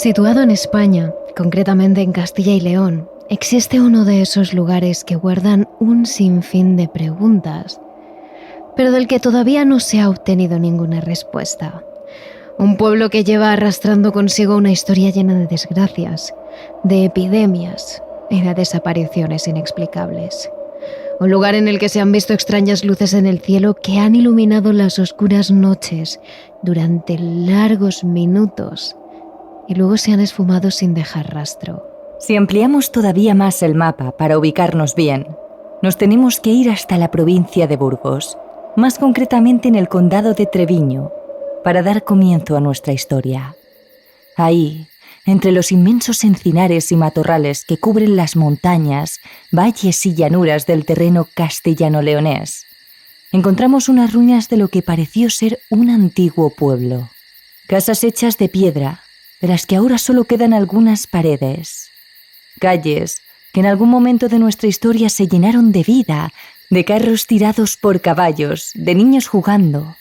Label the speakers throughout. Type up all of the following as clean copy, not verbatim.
Speaker 1: Situado en España, concretamente en Castilla y León, existe uno de esos lugares que guardan un sinfín de preguntas, pero del que todavía no se ha obtenido ninguna respuesta. Un pueblo que lleva arrastrando consigo una historia llena de desgracias, de epidemias y de desapariciones inexplicables. Un lugar en el que se han visto extrañas luces en el cielo que han iluminado las oscuras noches durante largos minutos y luego se han esfumado sin dejar rastro.
Speaker 2: Si ampliamos todavía más el mapa para ubicarnos bien, nos tenemos que ir hasta la provincia de Burgos, más concretamente en el condado de Treviño, para dar comienzo a nuestra historia. Ahí, entre los inmensos encinares y matorrales que cubren las montañas, valles y llanuras del terreno castellano-leonés, encontramos unas ruinas de lo que pareció ser un antiguo pueblo. Casas hechas de piedra, de las que ahora solo quedan algunas paredes. Calles que en algún momento de nuestra historia se llenaron de vida, de carros tirados por caballos, de niños jugando,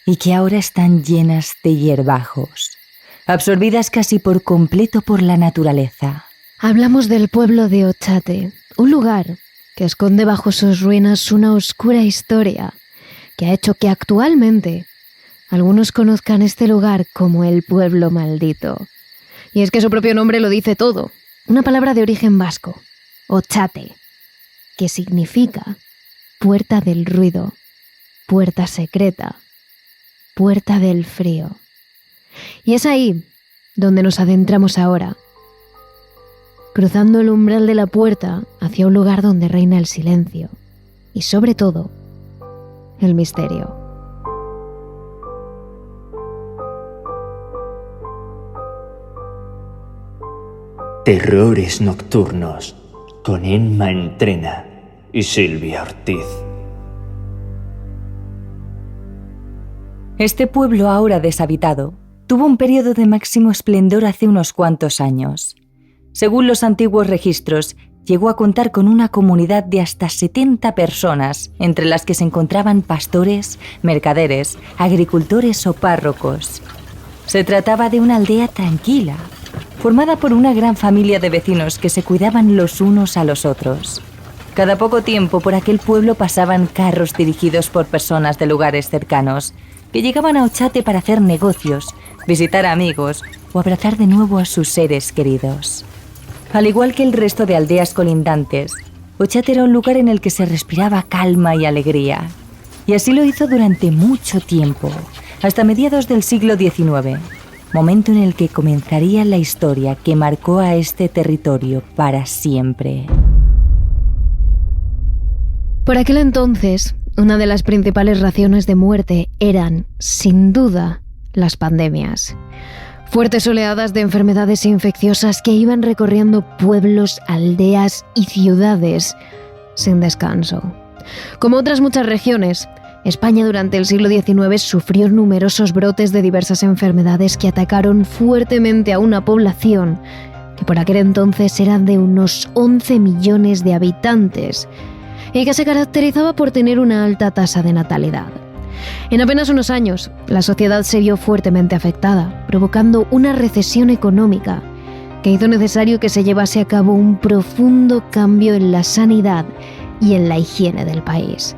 Speaker 2: y que ahora están llenas de hierbajos, absorbidas casi por completo por la naturaleza.
Speaker 1: Hablamos del pueblo de Ochate, un lugar que esconde bajo sus ruinas una oscura historia que ha hecho que actualmente algunos conozcan este lugar como el pueblo maldito. Y es que su propio nombre lo dice todo. Una palabra de origen vasco, Ochate, que significa puerta del ruido, puerta secreta, puerta del frío. Y es ahí donde nos adentramos ahora, cruzando el umbral de la puerta hacia un lugar donde reina el silencio y, sobre todo, el misterio.
Speaker 3: Terrores nocturnos con Emma Entrena y Silvia Ortiz.
Speaker 2: Este pueblo ahora deshabitado tuvo un periodo de máximo esplendor hace unos cuantos años. Según los antiguos registros, llegó a contar con una comunidad de hasta 70 personas, entre las que se encontraban pastores, mercaderes, agricultores o párrocos. Se trataba de una aldea tranquila, formada por una gran familia de vecinos que se cuidaban los unos a los otros. Cada poco tiempo por aquel pueblo pasaban carros dirigidos por personas de lugares cercanos, que llegaban a Ochate para hacer negocios, visitar a amigos o abrazar de nuevo a sus seres queridos. Al igual que el resto de aldeas colindantes, Ochate era un lugar en el que se respiraba calma y alegría. Y así lo hizo durante mucho tiempo, hasta mediados del siglo XIX, momento en el que comenzaría la historia que marcó a este territorio para siempre.
Speaker 1: Por aquel entonces, una de las principales razones de muerte eran, sin duda, las pandemias. Fuertes oleadas de enfermedades infecciosas que iban recorriendo pueblos, aldeas y ciudades sin descanso. Como otras muchas regiones, España durante el siglo XIX sufrió numerosos brotes de diversas enfermedades que atacaron fuertemente a una población que por aquel entonces era de unos 11 millones de habitantes y que se caracterizaba por tener una alta tasa de natalidad. En apenas unos años, la sociedad se vio fuertemente afectada, provocando una recesión económica que hizo necesario que se llevase a cabo un profundo cambio en la sanidad y en la higiene del país.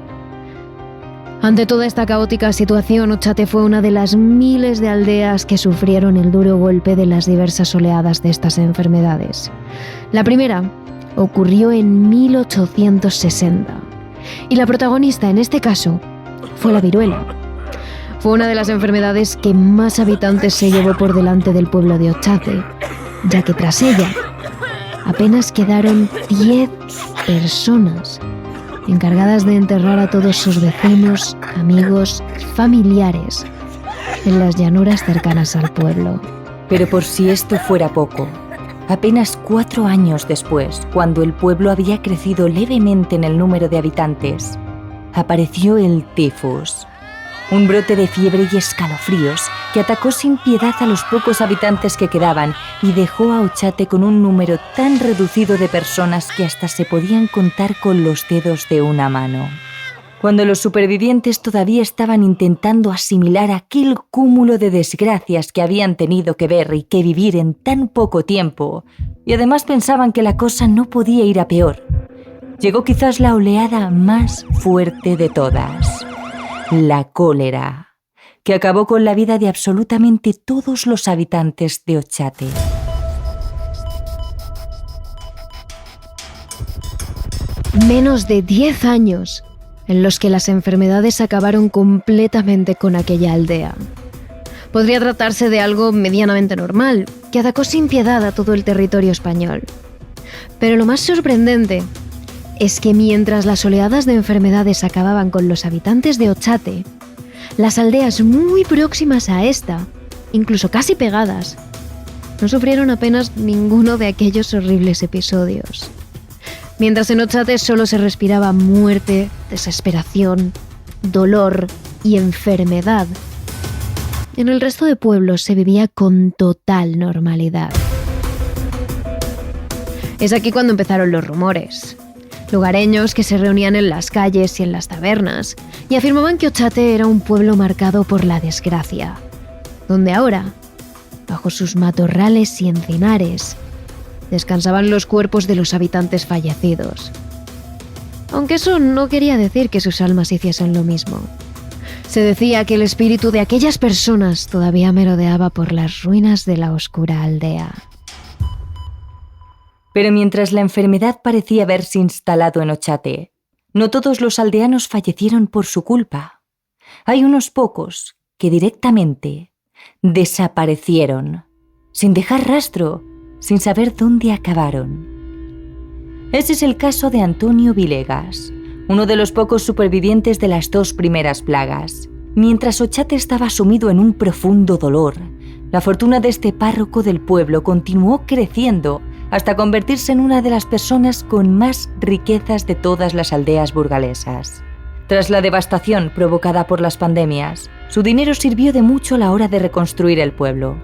Speaker 1: Ante toda esta caótica situación, Ochate fue una de las miles de aldeas que sufrieron el duro golpe de las diversas oleadas de estas enfermedades. La primera ocurrió en 1860 y la protagonista en este caso fue la viruela. Fue una de las enfermedades que más habitantes se llevó por delante del pueblo de Ochate, ya que tras ella apenas quedaron 10 personas encargadas de enterrar a todos sus vecinos, amigos, familiares en las llanuras cercanas al pueblo.
Speaker 2: Pero por si esto fuera poco, apenas 4 años después, cuando el pueblo había crecido levemente en el número de habitantes, apareció el tifus, un brote de fiebre y escalofríos que atacó sin piedad a los pocos habitantes que quedaban y dejó a Ochate con un número tan reducido de personas que hasta se podían contar con los dedos de una mano. Cuando los supervivientes todavía estaban intentando asimilar aquel cúmulo de desgracias que habían tenido que ver y que vivir en tan poco tiempo, y además pensaban que la cosa no podía ir a peor, llegó quizás la oleada más fuerte de todas, la cólera, que acabó con la vida de absolutamente todos los habitantes de Ochate.
Speaker 1: Menos de 10 años en los que las enfermedades acabaron completamente con aquella aldea. Podría tratarse de algo medianamente normal, que atacó sin piedad a todo el territorio español. Pero lo más sorprendente es que mientras las oleadas de enfermedades acababan con los habitantes de Ochate, las aldeas muy próximas a esta, incluso casi pegadas, no sufrieron apenas ninguno de aquellos horribles episodios. Mientras en Ochate solo se respiraba muerte, desesperación, dolor y enfermedad, en el resto de pueblos se vivía con total normalidad. Es aquí cuando empezaron los rumores. Lugareños que se reunían en las calles y en las tabernas y afirmaban que Ochate era un pueblo marcado por la desgracia, donde ahora, bajo sus matorrales y encinares, descansaban los cuerpos de los habitantes fallecidos. Aunque eso no quería decir que sus almas hiciesen lo mismo. Se decía que el espíritu de aquellas personas todavía merodeaba por las ruinas de la oscura aldea.
Speaker 2: Pero mientras la enfermedad parecía haberse instalado en Ochate, no todos los aldeanos fallecieron por su culpa. Hay unos pocos que directamente desaparecieron, sin dejar rastro, sin saber dónde acabaron. Ese es el caso de Antonio Villegas, uno de los pocos supervivientes de las 2 primeras plagas. Mientras Ochate estaba sumido en un profundo dolor, la fortuna de este párroco del pueblo continuó creciendo hasta convertirse en una de las personas con más riquezas de todas las aldeas burgalesas. Tras la devastación provocada por las pandemias, su dinero sirvió de mucho a la hora de reconstruir el pueblo.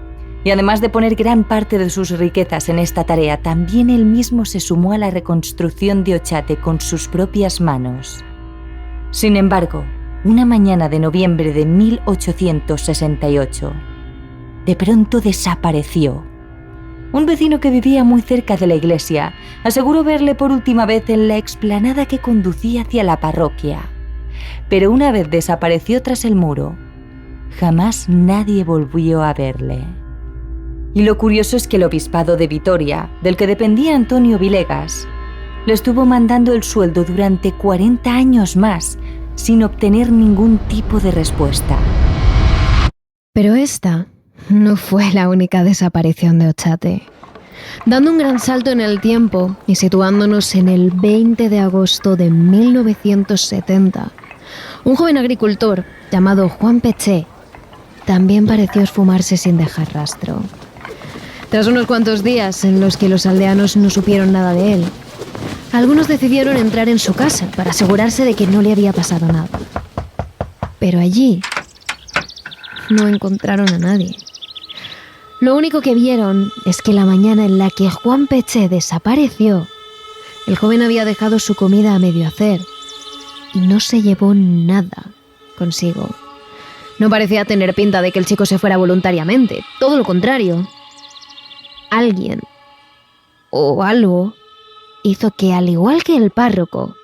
Speaker 2: Y además de poner gran parte de sus riquezas en esta tarea, también él mismo se sumó a la reconstrucción de Ochate con sus propias manos. Sin embargo, una mañana de noviembre de 1868, de pronto desapareció. Un vecino que vivía muy cerca de la iglesia aseguró verle por última vez en la explanada que conducía hacia la parroquia. Pero una vez desapareció tras el muro, jamás nadie volvió a verle. Y lo curioso es que el obispado de Vitoria, del que dependía Antonio Villegas, le estuvo mandando el sueldo durante 40 años más, sin obtener ningún tipo de respuesta.
Speaker 1: Pero esta no fue la única desaparición de Ochate. Dando un gran salto en el tiempo y situándonos en el 20 de agosto de 1970, un joven agricultor llamado Juan Peché también pareció esfumarse sin dejar rastro. Tras unos cuantos días en los que los aldeanos no supieron nada de él, algunos decidieron entrar en su casa para asegurarse de que no le había pasado nada. Pero allí no encontraron a nadie. Lo único que vieron es que la mañana en la que Juan Peché desapareció, el joven había dejado su comida a medio hacer y no se llevó nada consigo. No parecía tener pinta de que el chico se fuera voluntariamente, todo lo contrario. Alguien o algo hizo que, al igual que el párroco,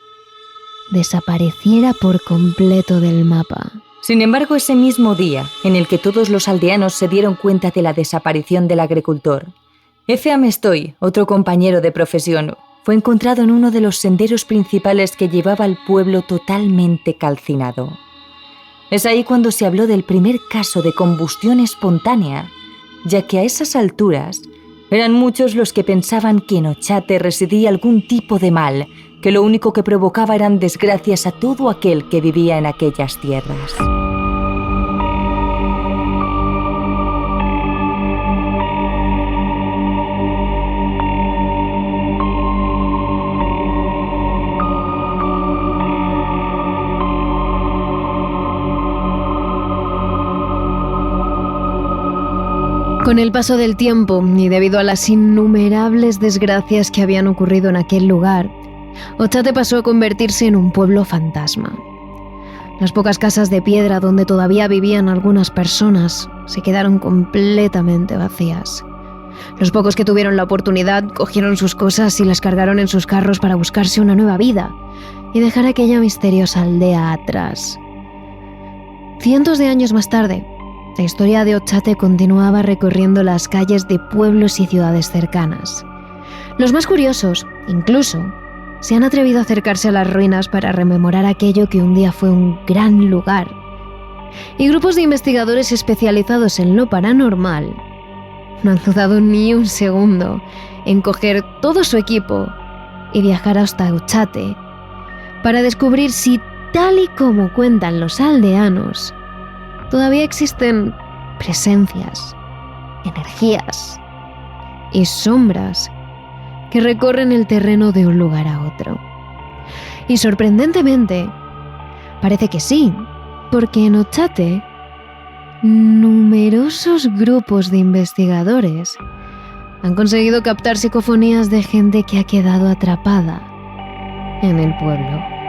Speaker 1: desapareciera por completo del mapa.
Speaker 2: Sin embargo, ese mismo día, en el que todos los aldeanos se dieron cuenta de la desaparición del agricultor, Efe Amestoy, otro compañero de profesión, fue encontrado en uno de los senderos principales que llevaba al pueblo totalmente calcinado. Es ahí cuando se habló del primer caso de combustión espontánea, ya que a esas alturas eran muchos los que pensaban que en Ochate residía algún tipo de mal, que lo único que provocaba eran desgracias a todo aquel que vivía en aquellas tierras.
Speaker 1: Con el paso del tiempo, y debido a las innumerables desgracias que habían ocurrido en aquel lugar, Ochate pasó a convertirse en un pueblo fantasma. Las pocas casas de piedra donde todavía vivían algunas personas se quedaron completamente vacías. Los pocos que tuvieron la oportunidad cogieron sus cosas y las cargaron en sus carros para buscarse una nueva vida y dejar aquella misteriosa aldea atrás. Cientos de años más tarde, la historia de Ochate continuaba recorriendo las calles de pueblos y ciudades cercanas. Los más curiosos, incluso, se han atrevido a acercarse a las ruinas para rememorar aquello que un día fue un gran lugar. Y grupos de investigadores especializados en lo paranormal no han dudado ni un segundo en coger todo su equipo y viajar hasta Ochate para descubrir si, tal y como cuentan los aldeanos, todavía existen presencias, energías y sombras que recorren el terreno de un lugar a otro. Y sorprendentemente, parece que sí, porque en Ochate, numerosos grupos de investigadores han conseguido captar psicofonías de gente que ha quedado atrapada en el pueblo.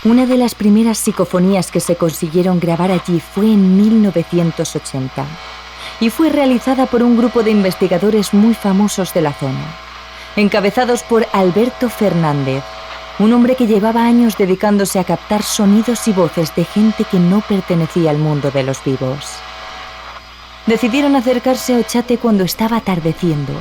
Speaker 2: Una de las primeras psicofonías que se consiguieron grabar allí fue en 1980 y fue realizada por un grupo de investigadores muy famosos de la zona, encabezados por Alberto Fernández, un hombre que llevaba años dedicándose a captar sonidos y voces de gente que no pertenecía al mundo de los vivos. Decidieron acercarse a Ochate cuando estaba atardeciendo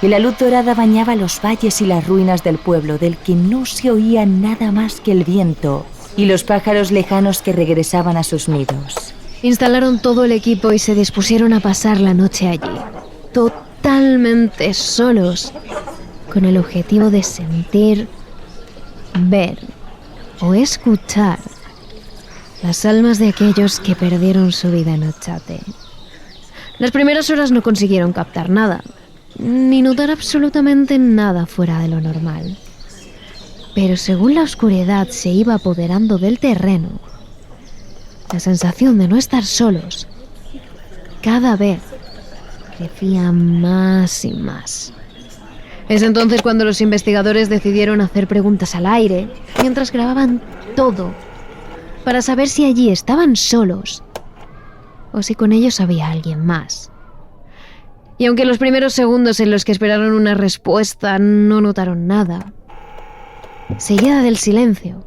Speaker 2: y la luz dorada bañaba los valles y las ruinas del pueblo, del que no se oía nada más que el viento y los pájaros lejanos que regresaban a sus nidos.
Speaker 1: Instalaron todo el equipo y se dispusieron a pasar la noche allí, totalmente solos, con el objetivo de sentir, ver o escuchar las almas de aquellos que perdieron su vida en Ochate. Las primeras horas no consiguieron captar nada, ni notar absolutamente nada fuera de lo normal. Pero según la oscuridad se iba apoderando del terreno, la sensación de no estar solos cada vez crecía más y más. Es entonces cuando los investigadores decidieron hacer preguntas al aire mientras grababan todo para saber si allí estaban solos o si con ellos había alguien más. Y aunque los primeros segundos en los que esperaron una respuesta no notaron nada, seguida del silencio,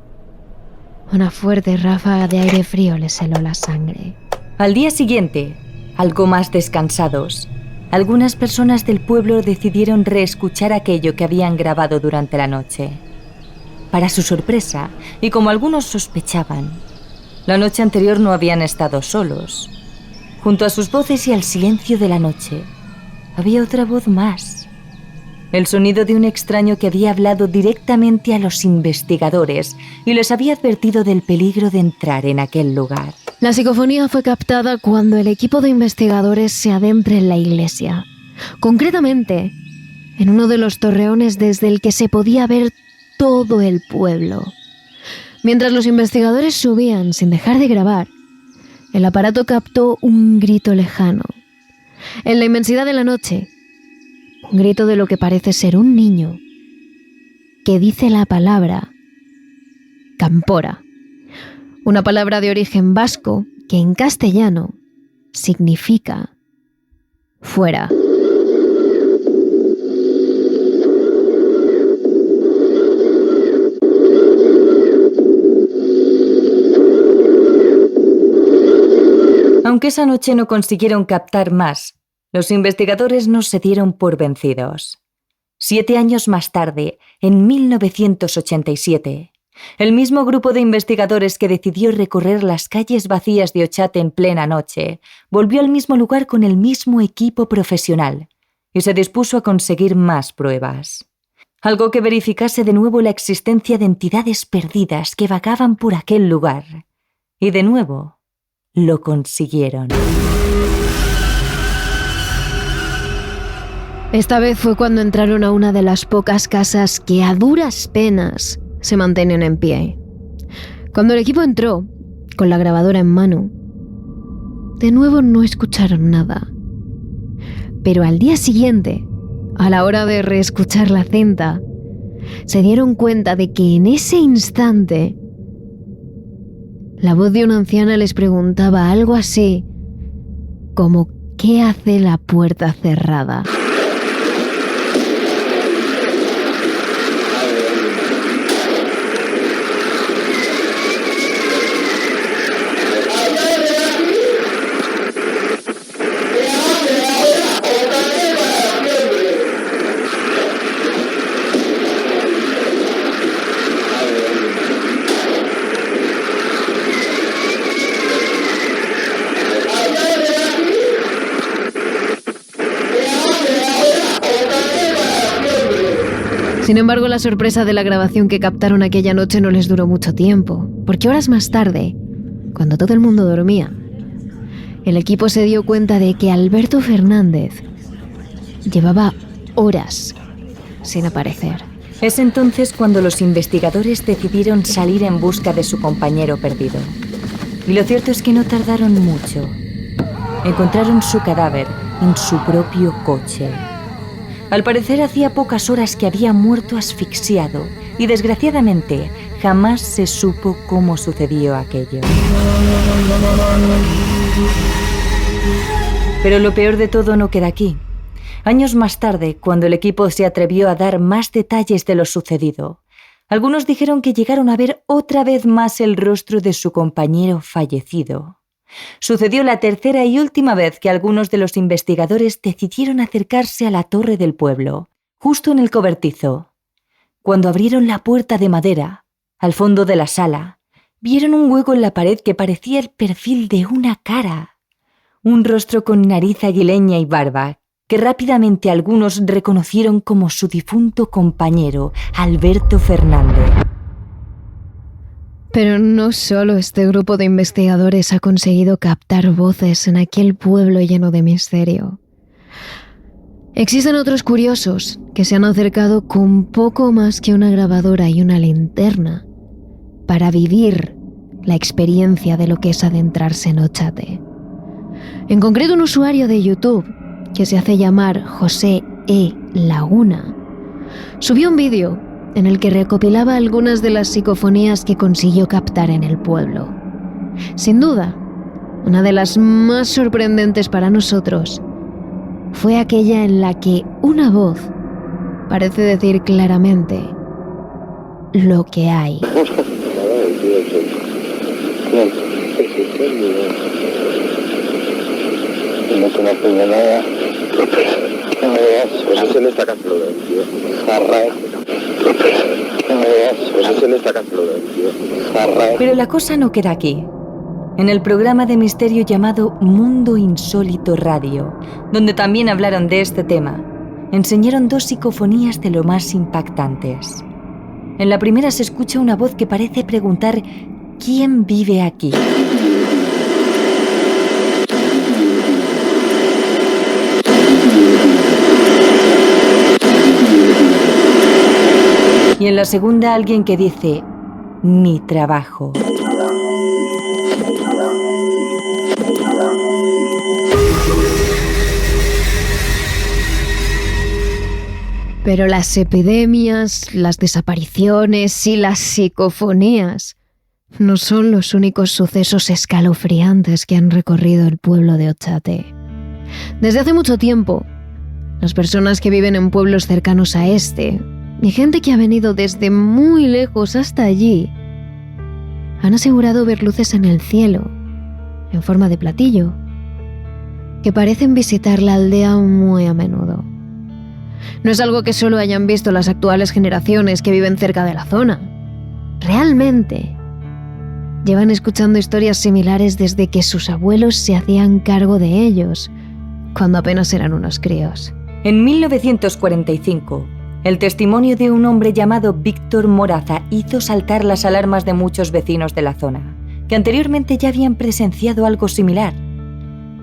Speaker 1: una fuerte ráfaga de aire frío les heló la sangre.
Speaker 2: Al día siguiente, algo más descansados, algunas personas del pueblo decidieron reescuchar aquello que habían grabado durante la noche. Para su sorpresa, y como algunos sospechaban, la noche anterior no habían estado solos. Junto a sus voces y al silencio de la noche, había otra voz más. El sonido de un extraño que había hablado directamente a los investigadores y les había advertido del peligro de entrar en aquel lugar.
Speaker 1: La psicofonía fue captada cuando el equipo de investigadores se adentra en la iglesia. Concretamente, en uno de los torreones desde el que se podía ver todo el pueblo. Mientras los investigadores subían sin dejar de grabar, el aparato captó un grito lejano. En la inmensidad de la noche, un grito de lo que parece ser un niño que dice la palabra Campora, una palabra de origen vasco que en castellano significa fuera.
Speaker 2: Aunque esa noche no consiguieron captar más, los investigadores no se dieron por vencidos. 7 años más tarde, en 1987, el mismo grupo de investigadores que decidió recorrer las calles vacías de Ochate en plena noche, volvió al mismo lugar con el mismo equipo profesional y se dispuso a conseguir más pruebas. Algo que verificase de nuevo la existencia de entidades perdidas que vagaban por aquel lugar. Y de nuevo, lo consiguieron.
Speaker 1: Esta vez fue cuando entraron a una de las pocas casas que a duras penas se mantienen en pie. Cuando el equipo entró, con la grabadora en mano, de nuevo no escucharon nada. Pero al día siguiente, a la hora de reescuchar la cinta, se dieron cuenta de que en ese instante la voz de una anciana les preguntaba algo así como ¿qué hace la puerta cerrada? Sin embargo, la sorpresa de la grabación que captaron aquella noche no les duró mucho tiempo, porque horas más tarde, cuando todo el mundo dormía, el equipo se dio cuenta de que Alberto Fernández llevaba horas sin aparecer.
Speaker 2: Es entonces cuando los investigadores decidieron salir en busca de su compañero perdido. Y lo cierto es que no tardaron mucho. Encontraron su cadáver en su propio coche. Al parecer hacía pocas horas que había muerto asfixiado y desgraciadamente jamás se supo cómo sucedió aquello. Pero lo peor de todo no queda aquí. Años más tarde, cuando el equipo se atrevió a dar más detalles de lo sucedido, algunos dijeron que llegaron a ver otra vez más el rostro de su compañero fallecido. Sucedió la tercera y última vez que algunos de los investigadores decidieron acercarse a la torre del pueblo, justo en el cobertizo. Cuando abrieron la puerta de madera, al fondo de la sala, vieron un hueco en la pared que parecía el perfil de una cara. Un rostro con nariz aguileña y barba, que rápidamente algunos reconocieron como su difunto compañero, Alberto Fernández.
Speaker 1: Pero no solo este grupo de investigadores ha conseguido captar voces en aquel pueblo lleno de misterio. Existen otros curiosos que se han acercado con poco más que una grabadora y una linterna para vivir la experiencia de lo que es adentrarse en Ochate. En concreto, un usuario de YouTube que se hace llamar José E. Laguna subió un vídeo en el que recopilaba algunas de las psicofonías que consiguió captar en el pueblo. Sin duda, una de las más sorprendentes para nosotros fue aquella en la que una voz parece decir claramente lo que hay.
Speaker 4: No se me apuña nada. No me veas, pues se le está cantando, tío. Jarra. No me veas, pues se le está cantando, tío. Jarra.
Speaker 2: Pero la cosa no queda aquí. En el programa de misterio llamado Mundo Insólito Radio, donde también hablaron de este tema, enseñaron dos psicofonías de lo más impactantes. En la primera se escucha una voz que parece preguntar ¿quién vive aquí? Y en la segunda alguien que dice mi trabajo.
Speaker 1: Pero las epidemias, las desapariciones y las psicofonías no son los únicos sucesos escalofriantes que han recorrido el pueblo de Ochate. Desde hace mucho tiempo, las personas que viven en pueblos cercanos a este, y gente que ha venido desde muy lejos hasta allí, han asegurado ver luces en el cielo, en forma de platillo, que parecen visitar la aldea muy a menudo. No es algo que solo hayan visto las actuales generaciones que viven cerca de la zona. Realmente, llevan escuchando historias similares desde que sus abuelos se hacían cargo de ellos, cuando apenas eran unos críos.
Speaker 2: En 1945, el testimonio de un hombre llamado Víctor Moraza hizo saltar las alarmas de muchos vecinos de la zona, que anteriormente ya habían presenciado algo similar.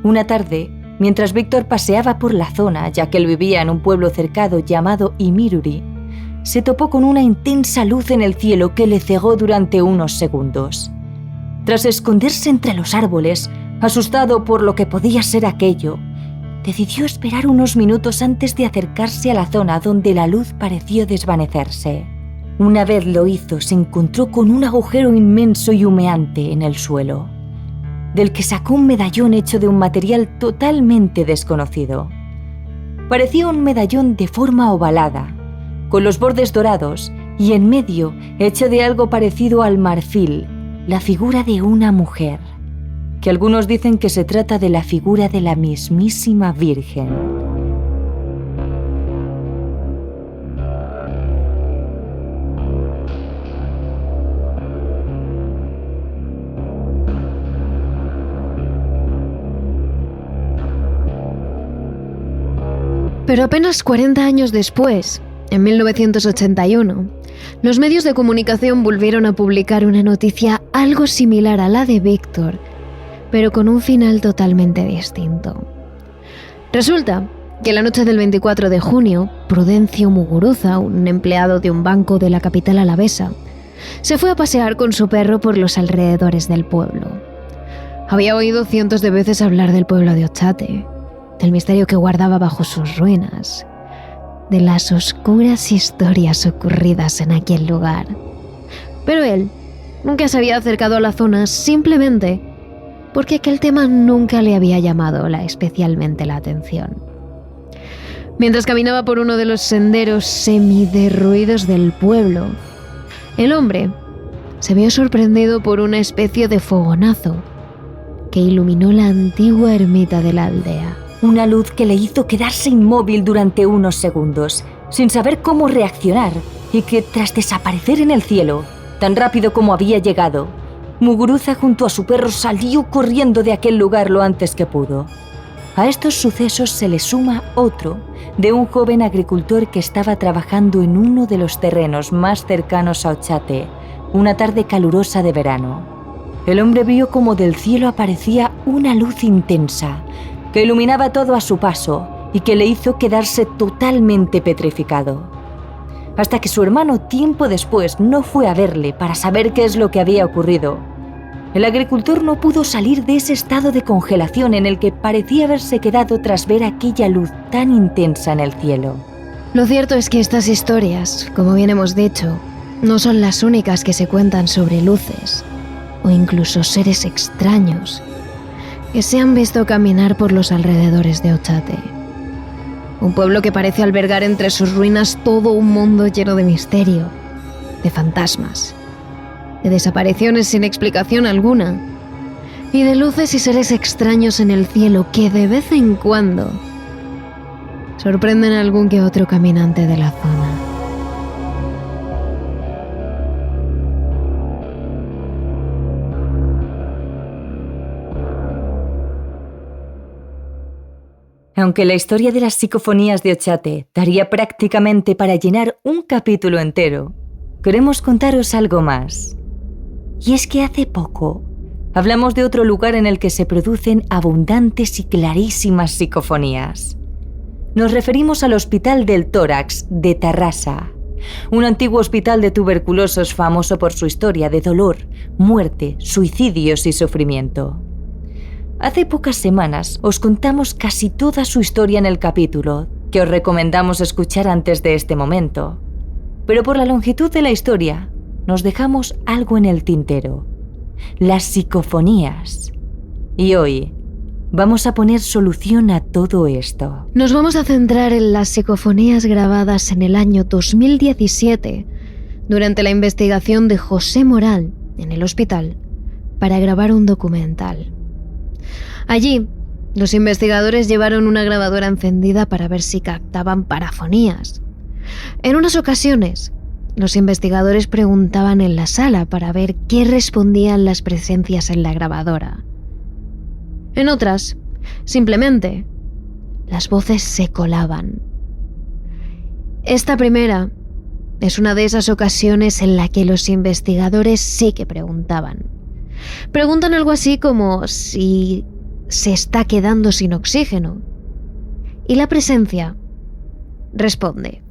Speaker 2: Una tarde, mientras Víctor paseaba por la zona, ya que él vivía en un pueblo cercano llamado Imiruri, se topó con una intensa luz en el cielo que le cegó durante unos segundos. Tras esconderse entre los árboles, asustado por lo que podía ser aquello, decidió esperar unos minutos antes de acercarse a la zona donde la luz pareció desvanecerse. Una vez lo hizo, se encontró con un agujero inmenso y humeante en el suelo, del que sacó un medallón hecho de un material totalmente desconocido. Parecía un medallón de forma ovalada, con los bordes dorados y en medio, hecho de algo parecido al marfil, la figura de una mujer, que algunos dicen que se trata de la figura de la mismísima Virgen.
Speaker 1: Pero apenas 40 años después, en 1981, los medios de comunicación volvieron a publicar una noticia algo similar a la de Víctor, pero con un final totalmente distinto. Resulta que la noche del 24 de junio, Prudencio Muguruza, un empleado de un banco de la capital alavesa, se fue a pasear con su perro por los alrededores del pueblo. Había oído cientos de veces hablar del pueblo de Ochate, del misterio que guardaba bajo sus ruinas, de las oscuras historias ocurridas en aquel lugar. Pero él nunca se había acercado a la zona simplemente porque aquel tema nunca le había llamado especialmente la atención. Mientras caminaba por uno de los senderos semiderruidos del pueblo, el hombre se vio sorprendido por una especie de fogonazo que iluminó la antigua ermita de la aldea.
Speaker 2: Una luz que le hizo quedarse inmóvil durante unos segundos, sin saber cómo reaccionar, y que tras desaparecer en el cielo, tan rápido como había llegado, Muguruza junto a su perro salió corriendo de aquel lugar lo antes que pudo. A estos sucesos se le suma otro de un joven agricultor que estaba trabajando en uno de los terrenos más cercanos a Ochate, una tarde calurosa de verano. El hombre vio como del cielo aparecía una luz intensa, que iluminaba todo a su paso y que le hizo quedarse totalmente petrificado. Hasta que su hermano tiempo después no fue a verle para saber qué es lo que había ocurrido. El agricultor no pudo salir de ese estado de congelación en el que parecía haberse quedado tras ver aquella luz tan intensa en el cielo.
Speaker 1: Lo cierto es que estas historias, como bien hemos dicho, no son las únicas que se cuentan sobre luces o incluso seres extraños que se han visto caminar por los alrededores de Ochate. Un pueblo que parece albergar entre sus ruinas todo un mundo lleno de misterio, de fantasmas, de desapariciones sin explicación alguna, y de luces y seres extraños en el cielo que de vez en cuando sorprenden a algún que otro caminante de la zona.
Speaker 2: Aunque la historia de las psicofonías de Ochate daría prácticamente para llenar un capítulo entero, queremos contaros algo más. Y es que hace poco hablamos de otro lugar en el que se producen abundantes y clarísimas psicofonías. Nos referimos al Hospital del Tórax de Tarrasa, un antiguo hospital de tuberculosos famoso por su historia de dolor, muerte, suicidios y sufrimiento. Hace pocas semanas os contamos casi toda su historia en el capítulo, que os recomendamos escuchar antes de este momento. Pero por la longitud de la historia, nos dejamos algo en el tintero: las psicofonías. Y hoy vamos a poner solución a todo esto.
Speaker 1: Nos vamos a centrar en las psicofonías grabadas en el año 2017, durante la investigación de José Moral en el hospital, para grabar un documental. Allí, los investigadores llevaron una grabadora encendida para ver si captaban parafonías. En unas ocasiones, los investigadores preguntaban en la sala para ver qué respondían las presencias en la grabadora. En otras, simplemente, las voces se colaban. Esta primera es una de esas ocasiones en la que los investigadores sí que preguntaban. Preguntan algo así como si se está quedando sin oxígeno. Y la presencia responde: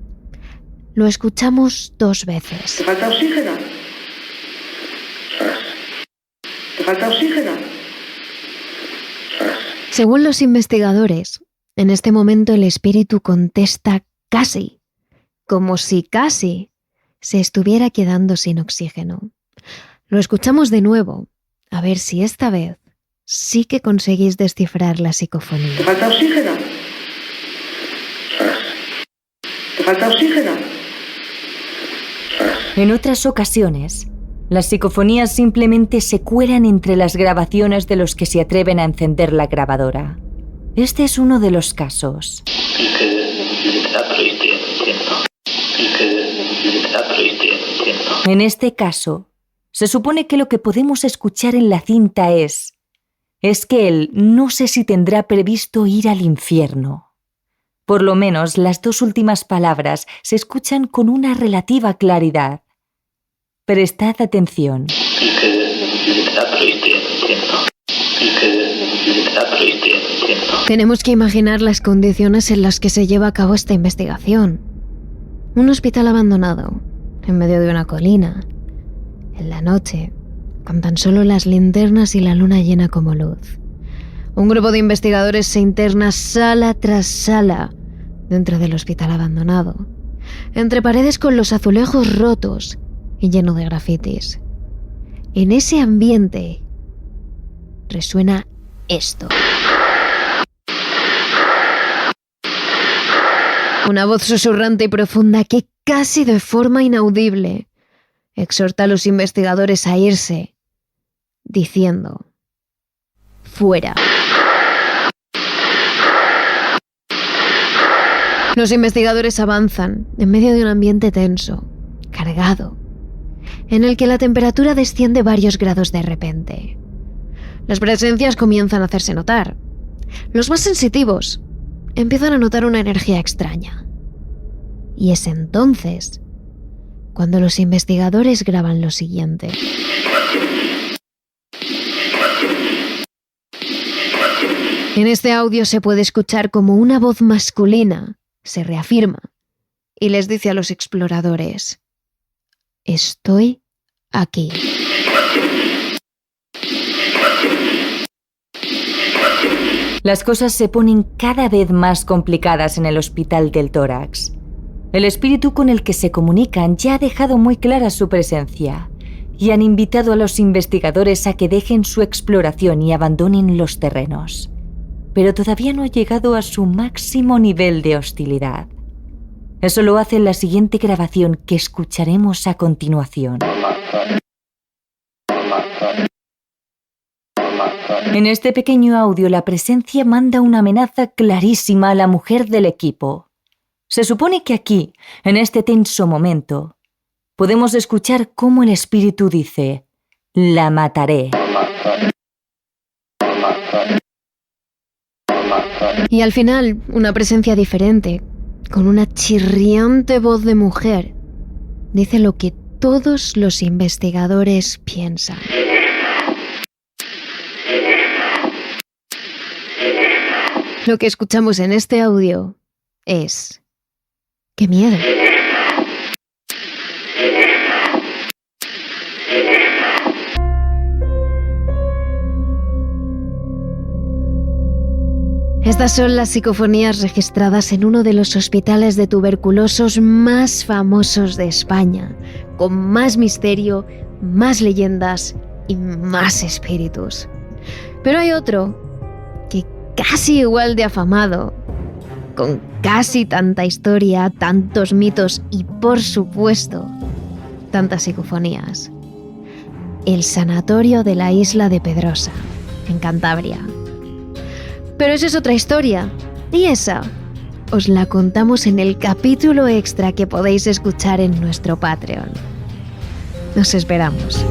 Speaker 1: lo escuchamos 2 veces.
Speaker 5: ¿Te falta oxígeno? ¿Te falta oxígeno?
Speaker 1: Según los investigadores, en este momento el espíritu contesta casi, como si casi se estuviera quedando sin oxígeno. Lo escuchamos de nuevo, a ver si esta vez sí que conseguís descifrar la psicofonía.
Speaker 5: ¿Te falta oxígeno? ¿Te falta oxígeno?
Speaker 2: En otras ocasiones, las psicofonías simplemente se cuelan entre las grabaciones de los que se atreven a encender la grabadora. Este es uno de los casos. En este caso, se supone que lo que podemos escuchar en la cinta es que él no sé si tendrá previsto ir al infierno. Por lo menos las 2 últimas palabras se escuchan con una relativa claridad. Prestad atención.
Speaker 1: Tenemos que imaginar las condiciones en las que se lleva a cabo esta investigación. Un hospital abandonado, en medio de una colina, en la noche, con tan solo las linternas y la luna llena como luz. Un grupo de investigadores se interna sala tras sala dentro del hospital abandonado, entre paredes con los azulejos rotos y lleno de grafitis. En ese ambiente resuena esto. Una voz susurrante y profunda que casi de forma inaudible exhorta a los investigadores a irse, diciendo: ¡fuera! Los investigadores avanzan en medio de un ambiente tenso, cargado, en el que la temperatura desciende varios grados de repente. Las presencias comienzan a hacerse notar. Los más sensitivos empiezan a notar una energía extraña. Y es entonces cuando los investigadores graban lo siguiente. En este audio se puede escuchar como una voz masculina se reafirma y les dice a los exploradores: estoy aquí.
Speaker 2: Las cosas se ponen cada vez más complicadas en el Hospital del Tórax. El espíritu con el que se comunican ya ha dejado muy clara su presencia y han invitado a los investigadores a que dejen su exploración y abandonen los terrenos. Pero todavía no ha llegado a su máximo nivel de hostilidad. Eso lo hace en la siguiente grabación que escucharemos a continuación. En este pequeño audio, la presencia manda una amenaza clarísima a la mujer del equipo. Se supone que aquí, en este tenso momento, podemos escuchar cómo el espíritu dice: «La mataré».
Speaker 1: Y al final, una presencia diferente, con una chirriante voz de mujer, dice lo que todos los investigadores piensan. Lo que escuchamos en este audio es: ¡qué miedo! Estas son las psicofonías registradas en uno de los hospitales de tuberculosos más famosos de España, con más misterio, más leyendas y más espíritus. Pero hay otro que casi igual de afamado, con casi tanta historia, tantos mitos y, por supuesto, tantas psicofonías. El sanatorio de la isla de Pedrosa, en Cantabria. Pero esa es otra historia, y esa os la contamos en el capítulo extra que podéis escuchar en nuestro Patreon. Nos esperamos.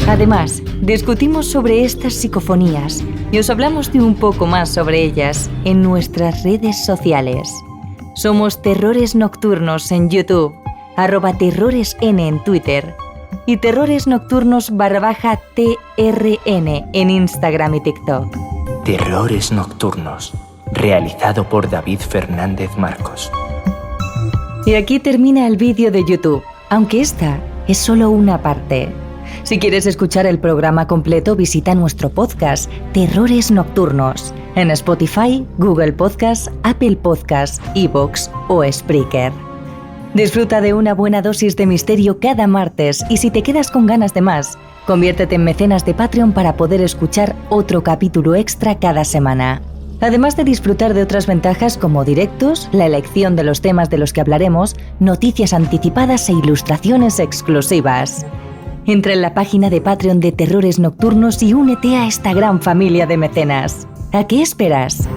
Speaker 2: Además, discutimos sobre estas psicofonías y os hablamos de un poco más sobre ellas en nuestras redes sociales. Somos Terrores Nocturnos en YouTube, @terroresn en Twitter y Terrores Nocturnos _TRN en Instagram y TikTok.
Speaker 3: Terrores Nocturnos, realizado por David Fernández Marcos.
Speaker 2: Y aquí termina el vídeo de YouTube, aunque esta es solo una parte. Si quieres escuchar el programa completo, visita nuestro podcast Terrores Nocturnos en Spotify, Google Podcasts, Apple Podcasts, iVoox o Spreaker. Disfruta de una buena dosis de misterio cada martes y si te quedas con ganas de más, conviértete en mecenas de Patreon para poder escuchar otro capítulo extra cada semana. Además de disfrutar de otras ventajas como directos, la elección de los temas de los que hablaremos, noticias anticipadas e ilustraciones exclusivas. Entra en la página de Patreon de Terrores Nocturnos y únete a esta gran familia de mecenas. ¿A qué esperas?